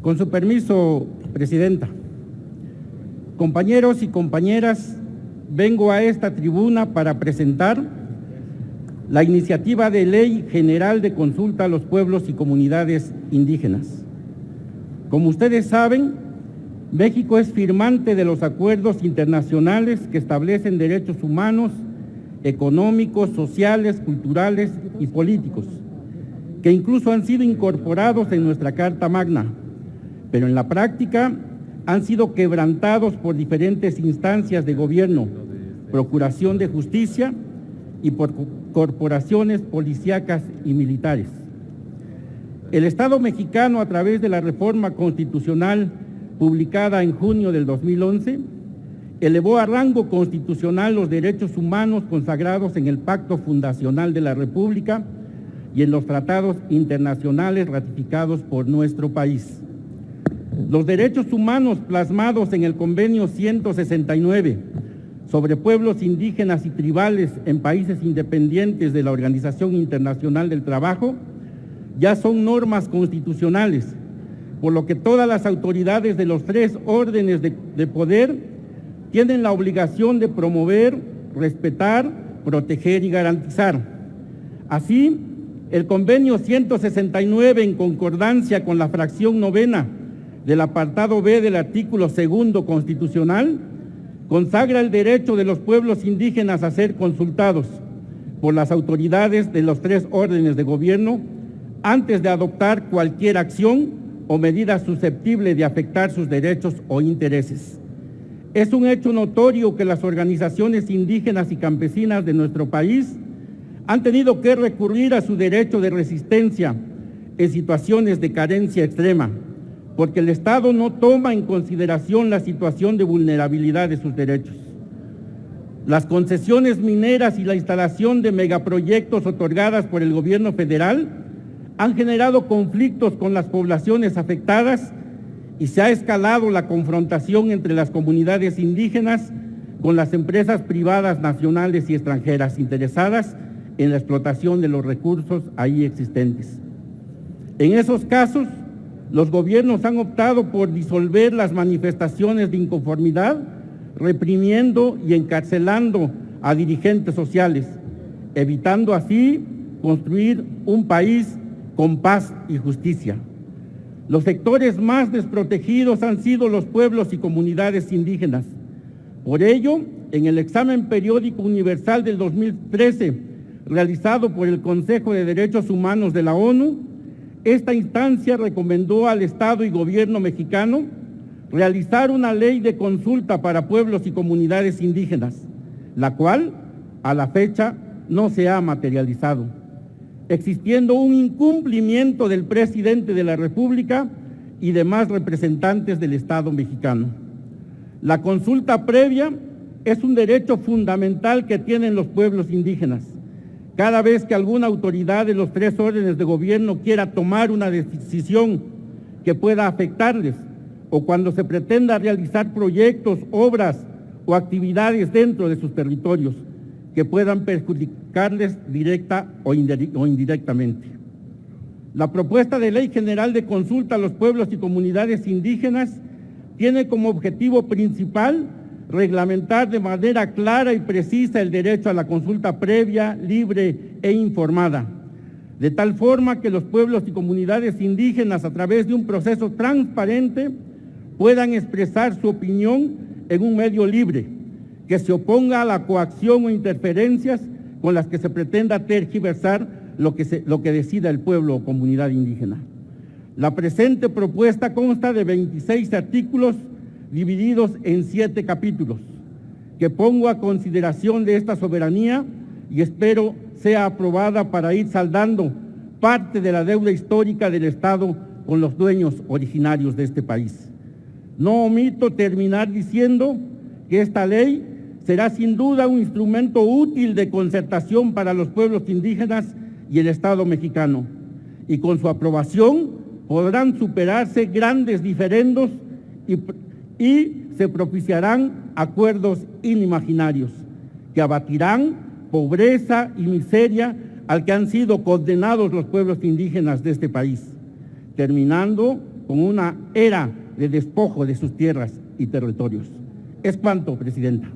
Con su permiso, Presidenta. Compañeros y compañeras, vengo a esta tribuna para presentar la iniciativa de Ley General de Consulta a los Pueblos y Comunidades Indígenas. Como ustedes saben, México es firmante de los acuerdos internacionales que establecen derechos humanos, económicos, sociales, culturales y políticos, que incluso han sido incorporados en nuestra Carta Magna, pero en la práctica han sido quebrantados por diferentes instancias de gobierno, procuración de justicia y por corporaciones policíacas y militares. El Estado mexicano, a través de la reforma constitucional publicada en junio del 2011, elevó a rango constitucional los derechos humanos consagrados en el Pacto Fundacional de la República y en los tratados internacionales ratificados por nuestro país. Los derechos humanos plasmados en el Convenio 169 sobre pueblos indígenas y tribales en países independientes de la Organización Internacional del Trabajo ya son normas constitucionales, por lo que todas las autoridades de los tres órdenes de poder tienen la obligación de promover, respetar, proteger y garantizar. Así, el Convenio 169, en concordancia con la fracción novena del apartado B del artículo 2 constitucional, consagra el derecho de los pueblos indígenas a ser consultados por las autoridades de los tres órdenes de gobierno antes de adoptar cualquier acción o medida susceptible de afectar sus derechos o intereses. Es un hecho notorio que las organizaciones indígenas y campesinas de nuestro país han tenido que recurrir a su derecho de resistencia en situaciones de carencia extrema, porque el Estado no toma en consideración la situación de vulnerabilidad de sus derechos. Las concesiones mineras y la instalación de megaproyectos otorgadas por el gobierno federal han generado conflictos con las poblaciones afectadas y se ha escalado la confrontación entre las comunidades indígenas con las empresas privadas nacionales y extranjeras interesadas en la explotación de los recursos ahí existentes. En esos casos, los gobiernos han optado por disolver las manifestaciones de inconformidad, reprimiendo y encarcelando a dirigentes sociales, evitando así construir un país con paz y justicia. Los sectores más desprotegidos han sido los pueblos y comunidades indígenas. Por ello, en el examen periódico universal del 2013, realizado por el Consejo de Derechos Humanos de la ONU, esta instancia recomendó al Estado y gobierno mexicano realizar una ley de consulta para pueblos y comunidades indígenas, la cual, a la fecha, no se ha materializado, existiendo un incumplimiento del presidente de la República y demás representantes del Estado mexicano. La consulta previa es un derecho fundamental que tienen los pueblos indígenas. Cada vez que alguna autoridad de los tres órdenes de gobierno quiera tomar una decisión que pueda afectarles, o cuando se pretenda realizar proyectos, obras o actividades dentro de sus territorios que puedan perjudicarles directa o indirectamente. La propuesta de Ley General de Consulta a los Pueblos y Comunidades Indígenas tiene como objetivo principal reglamentar de manera clara y precisa el derecho a la consulta previa, libre e informada, de tal forma que los pueblos y comunidades indígenas, a través de un proceso transparente, puedan expresar su opinión en un medio libre, que se oponga a la coacción o interferencias con las que se pretenda tergiversar lo que decida el pueblo o comunidad indígena. La presente propuesta consta de 26 artículos divididos en 7 capítulos, que pongo a consideración de esta soberanía y espero sea aprobada para ir saldando parte de la deuda histórica del Estado con los dueños originarios de este país. No omito terminar diciendo que esta ley será sin duda un instrumento útil de concertación para los pueblos indígenas y el Estado mexicano, y con su aprobación podrán superarse grandes diferendos y se propiciarán acuerdos inimaginarios que abatirán pobreza y miseria al que han sido condenados los pueblos indígenas de este país, terminando con una era de despojo de sus tierras y territorios. Es cuanto, Presidenta.